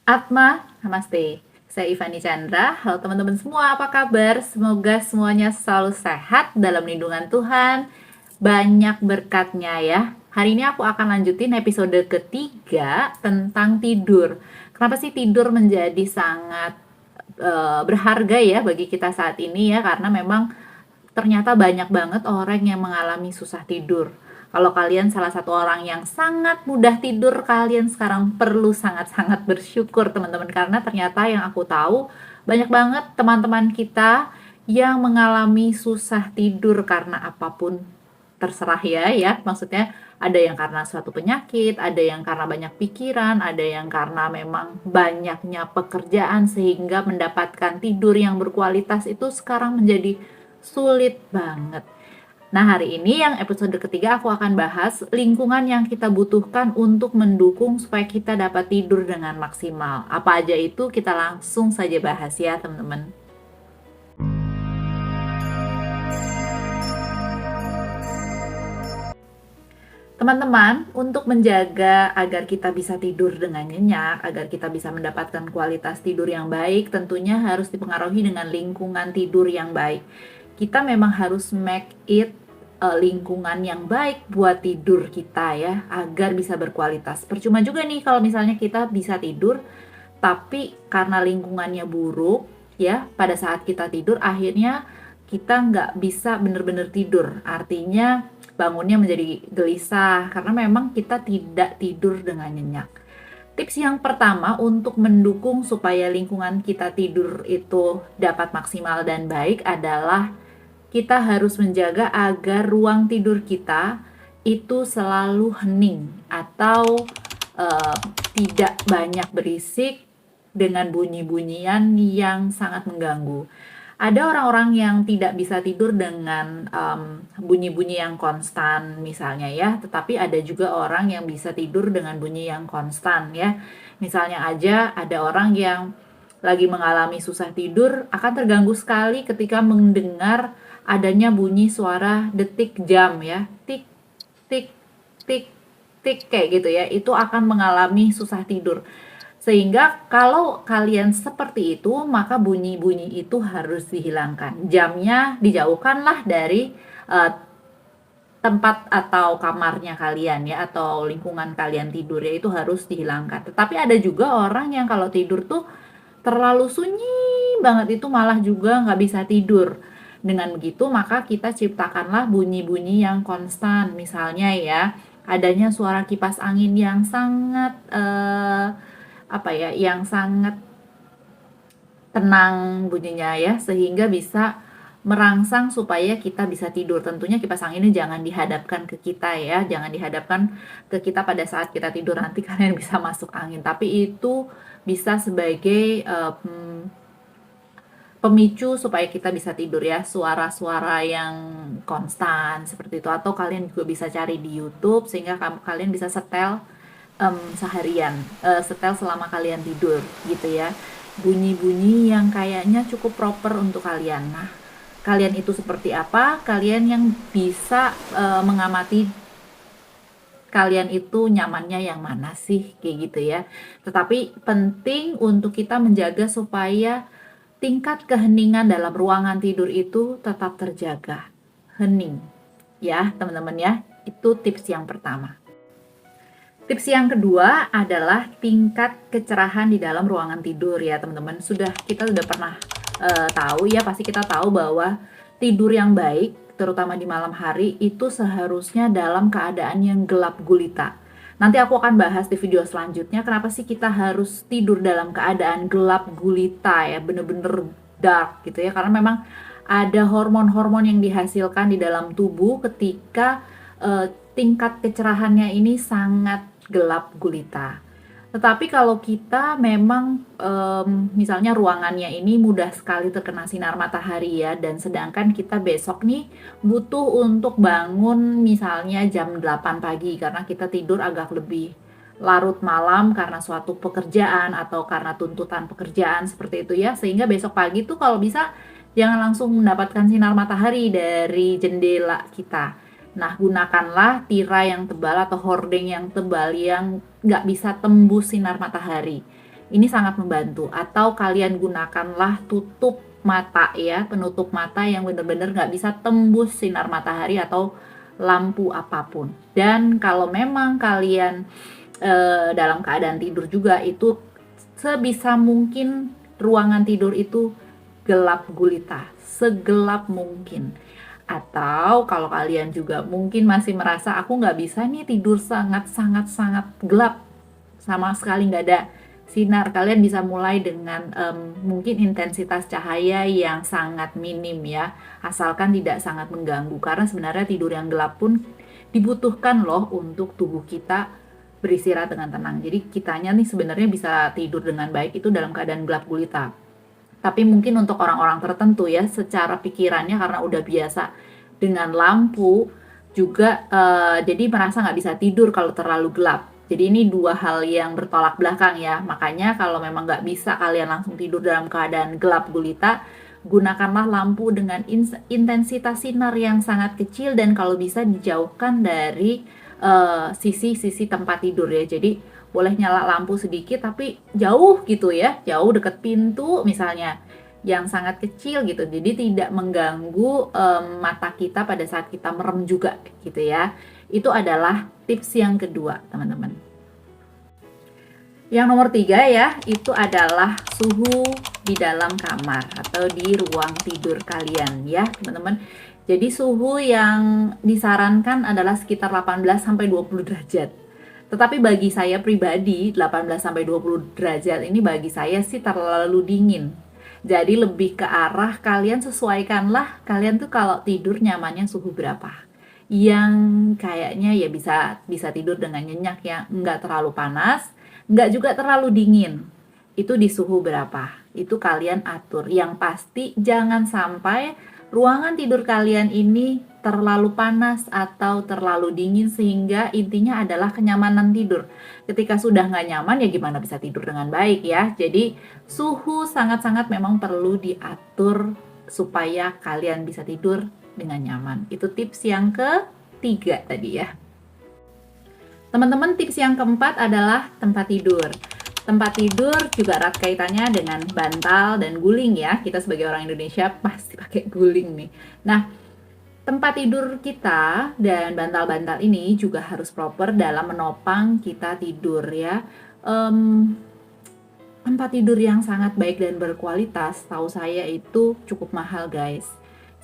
Atma, Namaste. Saya Ivani Chandra. Halo teman-teman semua, apa kabar? Semoga semuanya selalu sehat dalam lindungan Tuhan. Banyak berkatnya ya. Hari ini aku akan lanjutin episode ketiga tentang tidur. Kenapa sih tidur menjadi sangat berharga ya bagi kita saat ini ya? Karena memang ternyata banyak banget orang yang mengalami susah tidur. Kalau kalian salah satu orang yang sangat mudah tidur, kalian sekarang perlu sangat-sangat bersyukur teman-teman. Karena ternyata yang aku tahu, banyak banget teman-teman kita yang mengalami susah tidur karena apapun terserah ya. Maksudnya ada yang karena suatu penyakit, ada yang karena banyak pikiran, ada yang karena memang banyaknya pekerjaan sehingga mendapatkan tidur yang berkualitas itu sekarang menjadi sulit banget. Nah, hari ini yang episode ketiga aku akan bahas lingkungan yang kita butuhkan untuk mendukung supaya kita dapat tidur dengan maksimal. Apa aja itu kita langsung saja bahas ya, teman-teman. Teman-teman, untuk menjaga agar kita bisa tidur dengan nyenyak, agar kita bisa mendapatkan kualitas tidur yang baik, tentunya harus dipengaruhi dengan lingkungan tidur yang baik. Kita memang harus make it lingkungan yang baik buat tidur kita ya, agar bisa berkualitas. Percuma juga nih kalau misalnya kita bisa tidur, tapi karena lingkungannya buruk ya, pada saat kita tidur akhirnya kita nggak bisa benar-benar tidur. Artinya bangunnya menjadi gelisah karena memang kita tidak tidur dengan nyenyak. Tips yang pertama untuk mendukung supaya lingkungan kita tidur itu dapat maksimal dan baik adalah kita harus menjaga agar ruang tidur kita itu selalu hening atau eh, tidak banyak berisik dengan bunyi-bunyian yang sangat mengganggu. Ada orang-orang yang tidak bisa tidur dengan bunyi-bunyi yang konstan misalnya ya, tetapi ada juga orang yang bisa tidur dengan bunyi yang konstan ya. Misalnya aja ada orang yang lagi mengalami susah tidur akan terganggu sekali ketika mendengar adanya bunyi suara detik jam ya. Tik tik tik tik kayak gitu ya. Itu akan mengalami susah tidur. Sehingga kalau kalian seperti itu, maka bunyi-bunyi itu harus dihilangkan. Jamnya dijauhkanlah dari eh, tempat atau kamarnya kalian ya, atau lingkungan kalian tidur ya, itu harus dihilangkan. Tetapi ada juga orang yang kalau tidur tuh terlalu sunyi banget, itu malah juga nggak bisa tidur. Dengan begitu maka kita ciptakanlah bunyi-bunyi yang konstan. Misalnya ya, adanya suara kipas angin yang sangat apa ya, yang sangat tenang bunyinya ya, sehingga bisa merangsang supaya kita bisa tidur. Tentunya kipas anginnya jangan dihadapkan ke kita ya, jangan dihadapkan ke kita pada saat kita tidur, nanti kalian bisa masuk angin. Tapi itu bisa sebagai pemicu supaya kita bisa tidur ya, suara-suara yang konstan seperti itu. Atau kalian juga bisa cari di YouTube sehingga kalian bisa setel seharian, setel selama kalian tidur gitu ya, bunyi-bunyi yang kayaknya cukup proper untuk kalian. Nah, kalian itu seperti apa, kalian yang bisa mengamati kalian itu nyamannya yang mana sih kayak gitu ya. Tetapi penting untuk kita menjaga supaya tingkat keheningan dalam ruangan tidur itu tetap terjaga, hening ya teman-teman ya. Itu tips yang pertama. Tips yang kedua adalah tingkat kecerahan di dalam ruangan tidur ya teman-teman. Kita sudah pernah tahu ya, pasti kita tahu bahwa tidur yang baik, terutama di malam hari, itu seharusnya dalam keadaan yang gelap gulita. Nanti aku akan bahas di video selanjutnya kenapa sih kita harus tidur dalam keadaan gelap gulita ya, bener-bener dark gitu ya. Karena memang ada hormon-hormon yang dihasilkan di dalam tubuh ketika tingkat kecerahannya ini sangat gelap gulita. Tetapi kalau kita memang misalnya ruangannya ini mudah sekali terkena sinar matahari ya, dan sedangkan kita besok nih butuh untuk bangun misalnya jam 8 pagi karena kita tidur agak lebih larut malam karena suatu pekerjaan atau karena tuntutan pekerjaan seperti itu ya, sehingga besok pagi tuh kalau bisa jangan langsung mendapatkan sinar matahari dari jendela kita. Nah, gunakanlah tirai yang tebal atau hordeng yang tebal yang nggak bisa tembus sinar matahari. Ini sangat membantu. Atau kalian gunakanlah tutup mata ya, penutup mata yang benar-benar nggak bisa tembus sinar matahari atau lampu apapun. Dan kalau memang kalian dalam keadaan tidur juga, itu sebisa mungkin ruangan tidur itu gelap gulita, segelap mungkin. Atau kalau kalian juga mungkin masih merasa aku nggak bisa nih tidur sangat gelap, sama sekali nggak ada sinar, kalian bisa mulai dengan mungkin intensitas cahaya yang sangat minim ya, asalkan tidak sangat mengganggu, karena sebenarnya tidur yang gelap pun dibutuhkan loh untuk tubuh kita beristirahat dengan tenang. Jadi kitanya nih sebenarnya bisa tidur dengan baik itu dalam keadaan gelap gulita. Tapi mungkin untuk orang-orang tertentu ya, secara pikirannya karena udah biasa dengan lampu juga, jadi merasa nggak bisa tidur kalau terlalu gelap. Jadi ini dua hal yang bertolak belakang ya. Makanya kalau memang nggak bisa kalian langsung tidur dalam keadaan gelap gulita, gunakanlah lampu dengan intensitas sinar yang sangat kecil dan kalau bisa dijauhkan dari sisi-sisi tempat tidur ya. Jadi boleh nyala lampu sedikit tapi jauh gitu ya, jauh deket pintu misalnya, yang sangat kecil gitu, jadi tidak mengganggu mata kita pada saat kita merem juga gitu ya. Itu adalah tips yang kedua teman-teman. Yang nomor 3 ya, itu adalah suhu di dalam kamar atau di ruang tidur kalian ya teman-teman. Jadi suhu yang disarankan adalah sekitar 18-20 derajat. Tetapi bagi saya pribadi 18-20 derajat ini bagi saya sih terlalu dingin. Jadi lebih ke arah kalian sesuaikanlah kalian tuh kalau tidur nyamannya suhu berapa. Yang kayaknya ya bisa tidur dengan nyenyak ya, nggak terlalu panas, nggak juga terlalu dingin. Itu di suhu berapa? Itu kalian atur. Yang pasti jangan sampai ruangan tidur kalian ini terlalu panas atau terlalu dingin sehingga intinya adalah kenyamanan tidur. Ketika sudah nggak nyaman ya gimana bisa tidur dengan baik ya. Jadi suhu sangat-sangat memang perlu diatur supaya kalian bisa tidur dengan nyaman. Itu tips yang ketiga tadi ya. Teman-teman, tips yang keempat adalah tempat tidur. Tempat tidur juga erat kaitannya dengan bantal dan guling ya. Kita sebagai orang Indonesia pasti pakai guling nih. Nah, tempat tidur kita dan bantal-bantal ini juga harus proper dalam menopang kita tidur ya. Tempat tidur yang sangat baik dan berkualitas, tahu saya itu cukup mahal guys.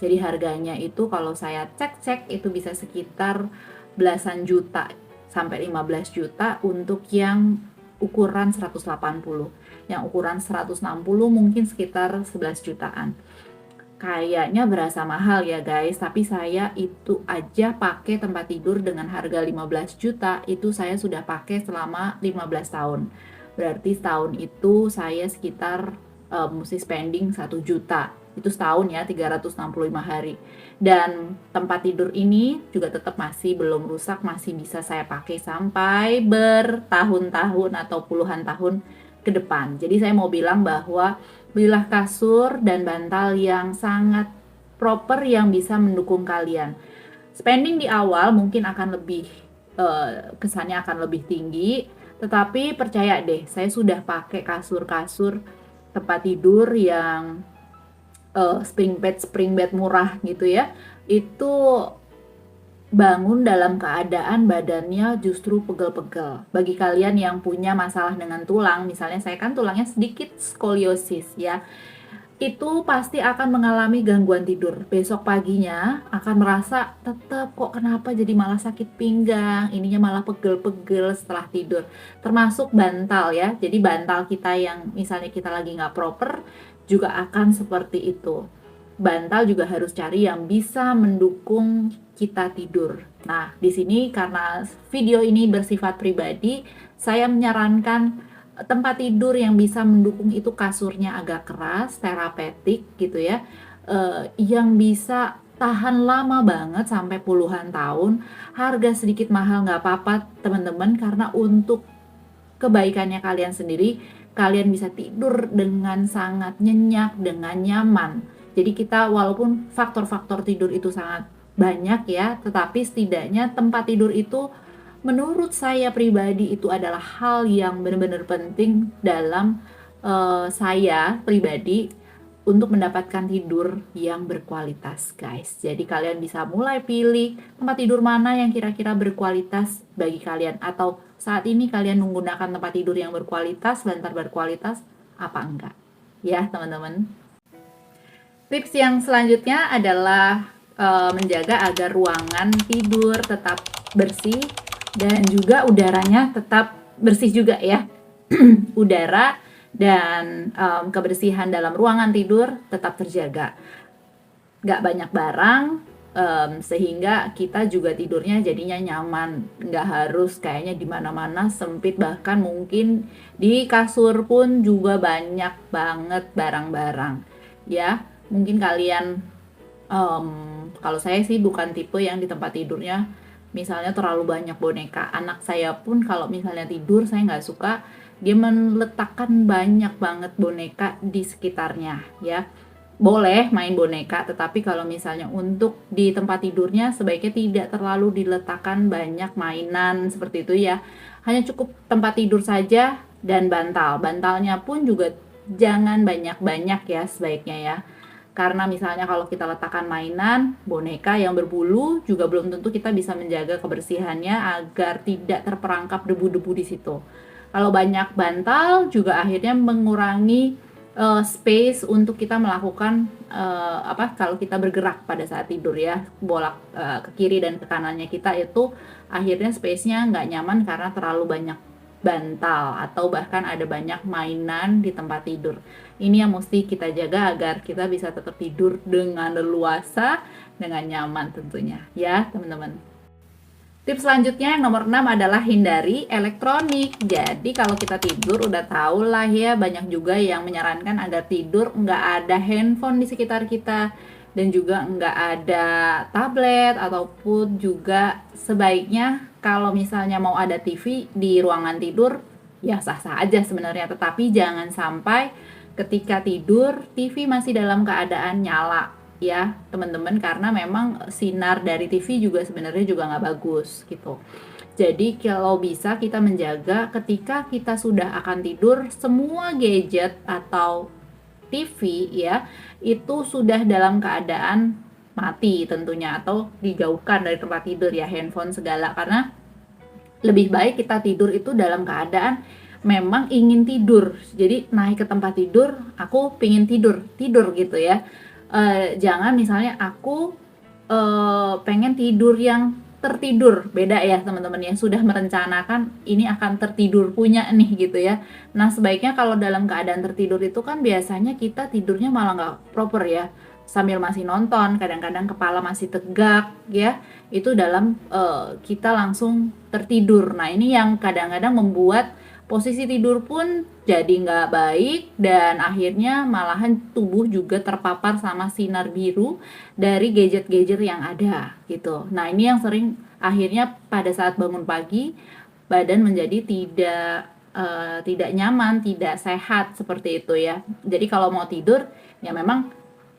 Jadi harganya itu kalau saya cek-cek itu bisa sekitar belasan juta sampai 15 juta untuk yang ukuran 180. Yang ukuran 160 mungkin sekitar 11 jutaan. Kayaknya berasa mahal ya guys, tapi saya itu aja pakai tempat tidur dengan harga 15 juta, itu saya sudah pakai selama 15 tahun. Berarti setahun itu saya sekitar mesti spending 1 juta. Itu setahun ya, 365 hari. Dan tempat tidur ini juga tetap masih belum rusak, masih bisa saya pakai sampai bertahun-tahun atau puluhan tahun ke depan. Jadi saya mau bilang bahwa belilah kasur dan bantal yang sangat proper yang bisa mendukung kalian. Spending di awal mungkin akan lebih kesannya akan lebih tinggi, tetapi percaya deh, saya sudah pakai kasur-kasur tempat tidur yang spring bed murah gitu ya. Itu bangun dalam keadaan badannya justru pegel-pegel. Bagi kalian yang punya masalah dengan tulang, misalnya saya kan tulangnya sedikit skoliosis ya, itu pasti akan mengalami gangguan tidur. Besok paginya akan merasa tetap kok kenapa jadi malah sakit pinggang, ininya malah pegel-pegel setelah tidur. Termasuk bantal ya, jadi bantal kita yang misalnya kita lagi nggak proper juga akan seperti itu. Bantal juga harus cari yang bisa mendukung kita tidur. Nah, di sini karena video ini bersifat pribadi, saya menyarankan tempat tidur yang bisa mendukung itu kasurnya agak keras, terapeutik gitu ya, yang bisa tahan lama banget sampai puluhan tahun. Harga sedikit mahal nggak apa-apa teman-teman, karena untuk kebaikannya kalian sendiri, kalian bisa tidur dengan sangat nyenyak, dengan nyaman. Jadi kita walaupun faktor-faktor tidur itu sangat banyak ya, tetapi setidaknya tempat tidur itu menurut saya pribadi itu adalah hal yang benar-benar penting dalam saya pribadi untuk mendapatkan tidur yang berkualitas, guys. Jadi kalian bisa mulai pilih tempat tidur mana yang kira-kira berkualitas bagi kalian, atau saat ini kalian menggunakan tempat tidur yang berkualitas, bantal berkualitas, apa enggak? Ya, teman-teman. Tips yang selanjutnya adalah menjaga agar ruangan tidur tetap bersih dan juga udaranya tetap bersih juga ya. Udara dan kebersihan dalam ruangan tidur tetap terjaga. Nggak banyak barang, sehingga kita juga tidurnya jadinya nyaman. Nggak harus kayaknya di mana-mana sempit, bahkan mungkin di kasur pun juga banyak banget barang-barang. Ya, mungkin kalian, kalau saya sih bukan tipe yang di tempat tidurnya misalnya terlalu banyak boneka. Anak saya pun kalau misalnya tidur, saya nggak suka dia meletakkan banyak banget boneka di sekitarnya ya. Boleh main boneka, tetapi kalau misalnya untuk di tempat tidurnya sebaiknya tidak terlalu diletakkan banyak mainan seperti itu ya. Hanya cukup tempat tidur saja dan bantal. Bantalnya pun juga jangan banyak-banyak ya sebaiknya ya. Karena misalnya kalau kita letakkan mainan, boneka yang berbulu juga belum tentu kita bisa menjaga kebersihannya agar tidak terperangkap debu-debu di situ. Kalau banyak bantal juga akhirnya mengurangi space untuk kita melakukan kalau kita bergerak pada saat tidur ya, bolak ke kiri dan ke kanannya kita itu akhirnya space-nya nggak nyaman karena terlalu banyak bantal atau bahkan ada banyak mainan di tempat tidur. Ini yang mesti kita jaga agar kita bisa tetap tidur dengan leluasa, dengan nyaman tentunya ya teman-teman. Tips selanjutnya yang nomor 6 adalah hindari elektronik. Jadi kalau kita tidur udah tahu lah ya, banyak juga yang menyarankan agar tidur nggak ada handphone di sekitar kita dan juga nggak ada tablet, ataupun juga sebaiknya kalau misalnya mau ada TV di ruangan tidur ya sah-sah aja sebenarnya, tetapi jangan sampai ketika tidur TV masih dalam keadaan nyala ya teman-teman, karena memang sinar dari TV juga sebenarnya juga nggak bagus gitu. Jadi kalau bisa kita menjaga ketika kita sudah akan tidur, semua gadget atau TV ya itu sudah dalam keadaan mati tentunya, atau dijauhkan dari tempat tidur ya, handphone segala, karena lebih baik kita tidur itu dalam keadaan memang ingin tidur. Jadi naik ke tempat tidur, aku pingin tidur gitu ya. Jangan misalnya aku pengen tidur yang tertidur, beda ya teman-teman ya, sudah merencanakan ini akan tertidur punya nih gitu ya. Nah sebaiknya kalau dalam keadaan tertidur itu kan biasanya kita tidurnya malah nggak proper ya, sambil masih nonton, kadang-kadang kepala masih tegak ya, itu dalam kita langsung tertidur. Nah ini yang kadang-kadang membuat posisi tidur pun jadi nggak baik, dan akhirnya malahan tubuh juga terpapar sama sinar biru dari gadget-gadget yang ada gitu. Nah ini yang sering akhirnya pada saat bangun pagi badan menjadi tidak nyaman, tidak sehat seperti itu ya. Jadi kalau mau tidur ya memang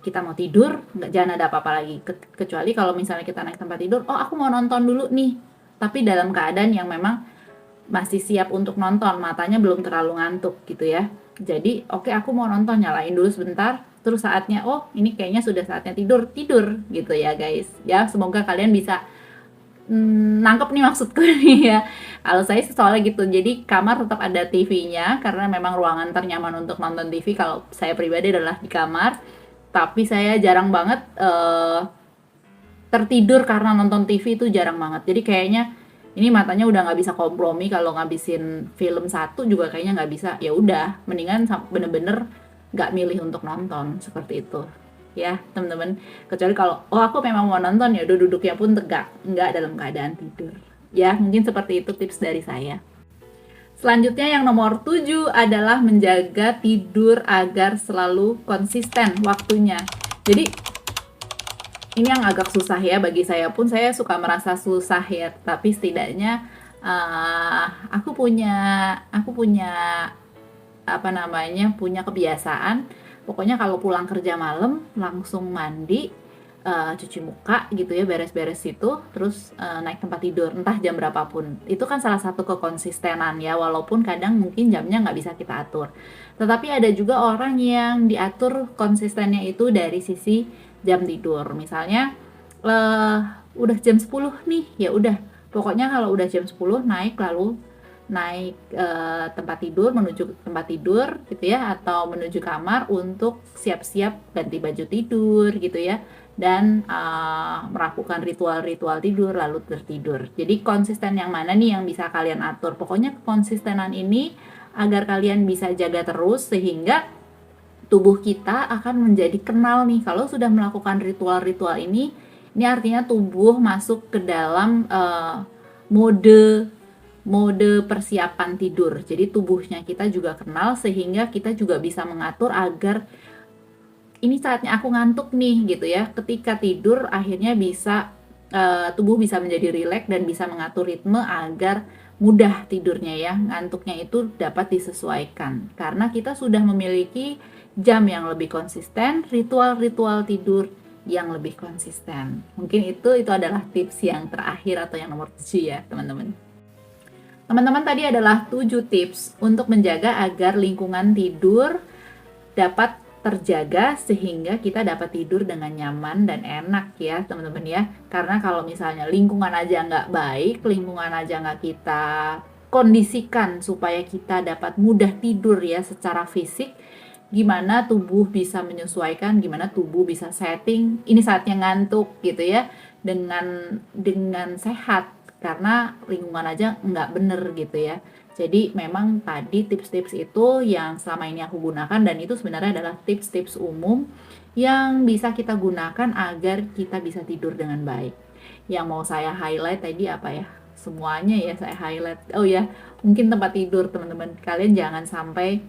kita mau tidur, jangan ada apa-apa lagi. Kecuali kalau misalnya kita naik tempat tidur, oh aku mau nonton dulu nih, tapi dalam keadaan yang memang masih siap untuk nonton, matanya belum terlalu ngantuk gitu ya. Jadi oke, aku mau nonton, nyalain dulu sebentar, terus saatnya oh ini kayaknya sudah saatnya tidur gitu ya guys ya. Semoga kalian bisa nangkep nih maksudku nih ya. Kalau saya sih soalnya gitu, jadi kamar tetap ada TV-nya karena memang ruangan ternyaman untuk nonton TV kalau saya pribadi adalah di kamar. Tapi saya jarang banget tertidur karena nonton TV, itu jarang banget. Jadi kayaknya ini matanya udah nggak bisa kompromi, kalau ngabisin film satu juga kayaknya nggak bisa. Ya udah, mendingan bener-bener nggak milih untuk nonton seperti itu ya teman-teman. Kecuali kalau oh aku memang mau nonton, ya udah duduknya pun tegak, nggak dalam keadaan tidur ya. Mungkin seperti itu tips dari saya. Selanjutnya yang nomor 7 adalah menjaga tidur agar selalu konsisten waktunya. Jadi ini yang agak susah ya bagi saya pun, saya suka merasa susah ya, tapi setidaknya aku punya punya kebiasaan, pokoknya kalau pulang kerja malam langsung mandi, cuci muka gitu ya, beres-beres itu, terus naik tempat tidur, entah jam berapapun. Itu kan salah satu kekonsistenan ya, walaupun kadang mungkin jamnya nggak bisa kita atur. Tetapi ada juga orang yang diatur konsistennya itu dari sisi jam tidur. Misalnya eh, udah jam 10 nih, ya udah pokoknya kalau udah jam 10 naik, lalu naik tempat tidur, menuju tempat tidur gitu ya, atau menuju kamar untuk siap-siap ganti baju tidur gitu ya, dan melakukan ritual-ritual tidur lalu tertidur. Jadi konsisten yang mana nih yang bisa kalian atur? Pokoknya konsistenan ini agar kalian bisa jaga terus, sehingga tubuh kita akan menjadi kenal nih kalau sudah melakukan ritual-ritual ini artinya tubuh masuk ke dalam mode mode persiapan tidur. Jadi tubuhnya kita juga kenal, sehingga kita juga bisa mengatur agar ini saatnya aku ngantuk nih gitu ya. Ketika tidur akhirnya bisa tubuh bisa menjadi rileks dan bisa mengatur ritme agar mudah tidurnya ya. Ngantuknya itu dapat disesuaikan karena kita sudah memiliki jam yang lebih konsisten, ritual-ritual tidur yang lebih konsisten. Mungkin itu adalah tips yang terakhir atau yang nomor 7 ya, teman-teman. Teman-teman, tadi adalah 7 tips untuk menjaga agar lingkungan tidur dapat terjaga sehingga kita dapat tidur dengan nyaman dan enak ya teman-teman ya. Karena kalau misalnya lingkungan aja nggak baik, lingkungan aja nggak kita kondisikan supaya kita dapat mudah tidur ya secara fisik, gimana tubuh bisa menyesuaikan, gimana tubuh bisa setting ini saatnya ngantuk gitu ya, dengan sehat, karena lingkungan aja nggak bener gitu ya. Jadi memang tadi tips-tips itu yang selama ini aku gunakan, dan itu sebenarnya adalah tips-tips umum yang bisa kita gunakan agar kita bisa tidur dengan baik. Yang mau saya highlight tadi apa ya? Semuanya ya saya highlight. Oh ya, mungkin tempat tidur teman-teman. Kalian jangan sampai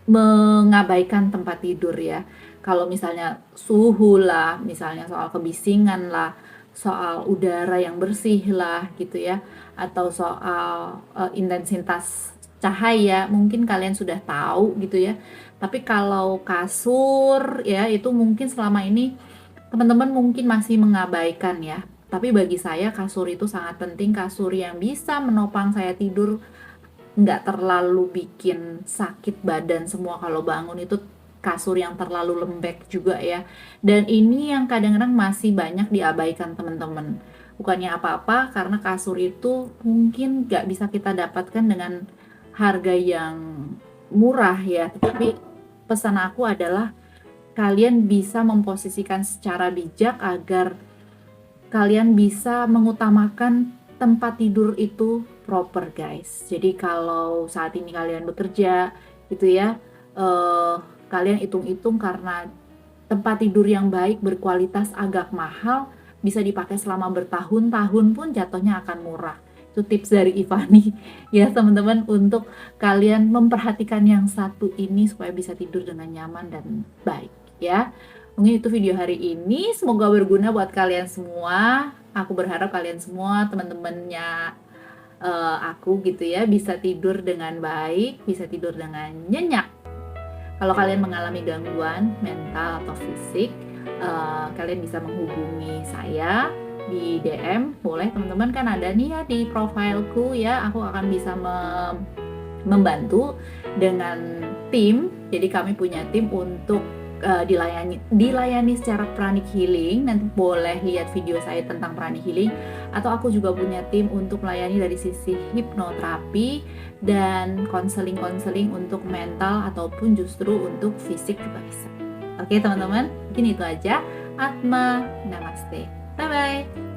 mengabaikan tempat tidur ya. Kalau misalnya suhu lah, misalnya soal kebisingan lah, soal udara yang bersih lah gitu ya, atau soal intensitas cahaya, mungkin kalian sudah tahu gitu ya. Tapi kalau kasur ya, itu mungkin selama ini teman-teman mungkin masih mengabaikan ya. Tapi bagi saya kasur itu sangat penting, kasur yang bisa menopang saya tidur, nggak terlalu bikin sakit badan semua kalau bangun, itu kasur yang terlalu lembek juga ya. Dan ini yang kadang-kadang masih banyak diabaikan teman-teman. Bukannya apa-apa, karena kasur itu mungkin nggak bisa kita dapatkan dengan harga yang murah ya. Tapi pesan aku adalah kalian bisa memposisikan secara bijak agar kalian bisa mengutamakan tempat tidur itu proper guys. Jadi kalau saat ini kalian bekerja gitu ya, kalian hitung-hitung, karena tempat tidur yang baik berkualitas agak mahal, bisa dipakai selama bertahun-tahun pun jatuhnya akan murah. Itu tips dari Ivani ya teman-teman, untuk kalian memperhatikan yang satu ini supaya bisa tidur dengan nyaman dan baik ya. Mungkin itu video hari ini, semoga berguna buat kalian semua. Aku berharap kalian semua, teman-temannya aku gitu ya, bisa tidur dengan baik, bisa tidur dengan nyenyak. Kalau kalian mengalami gangguan mental atau fisik, kalian bisa menghubungi saya di DM, boleh teman-teman, kan ada nih ya di profilku ya. Aku akan bisa membantu dengan tim. Jadi kami punya tim untuk dilayani secara pranic healing. Nanti boleh lihat video saya tentang pranic healing, atau aku juga punya tim untuk melayani dari sisi hipnoterapi dan konseling untuk mental ataupun justru untuk fisik juga bisa. Oke teman-teman, mungkin itu aja. Atma, namaste, bye bye.